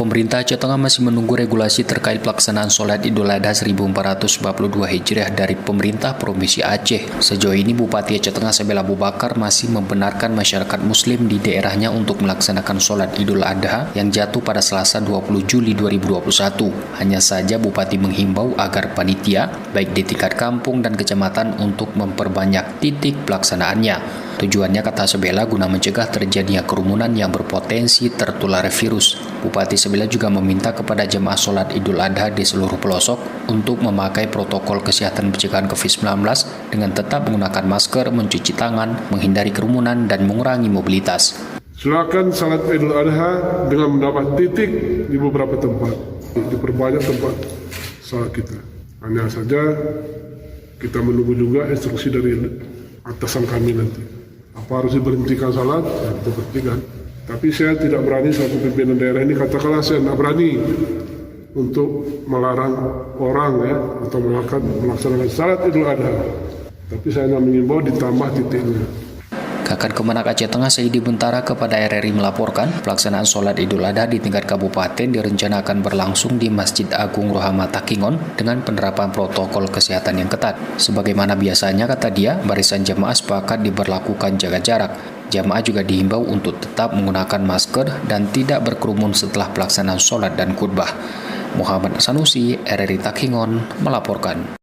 Pemerintah Aceh Tengah masih menunggu regulasi terkait pelaksanaan sholat Idul Adha 1442 Hijriah dari pemerintah Provinsi Aceh. Sejauh ini Bupati Aceh Tengah Sebel Abu Bakar masih membenarkan masyarakat muslim di daerahnya untuk melaksanakan sholat Idul Adha yang jatuh pada Selasa 20 Juli 2021. Hanya saja Bupati menghimbau agar panitia, baik di tingkat kampung dan kecamatan untuk memperbanyak titik pelaksanaannya. Tujuannya, kata Sebela, guna mencegah terjadinya kerumunan yang berpotensi tertular virus. Bupati Sebela juga meminta kepada jemaah sholat Idul Adha di seluruh pelosok untuk memakai protokol kesehatan pencegahan COVID-19 dengan tetap menggunakan masker, mencuci tangan, menghindari kerumunan, dan mengurangi mobilitas. Silakan salat Idul Adha dengan mendapat titik di beberapa tempat, diperbanyak tempat salat kita. Hanya saja kita menunggu juga instruksi dari atasan kami nanti. Apa harus diberhentikan salat? Ya, kita berhentikan. Tapi saya tidak berani selaku pimpinan daerah ini, katakanlah saya tidak berani untuk melarang orang ya atau melaksanakan salat Idul Adha. Tapi saya mengimbau ditambah titiknya. Kakak Kemenak Aceh Tengah Saidi Bentara kepada RRI melaporkan pelaksanaan sholat Idul Adha di tingkat kabupaten direncanakan berlangsung di Masjid Agung Rohama Takingon dengan penerapan protokol kesehatan yang ketat. Sebagaimana biasanya, kata dia, barisan jemaah sepakat diberlakukan jaga jarak. Jemaah juga dihimbau untuk tetap menggunakan masker dan tidak berkerumun setelah pelaksanaan sholat dan khutbah. Muhammad Sanusi, RRI Takingon, melaporkan.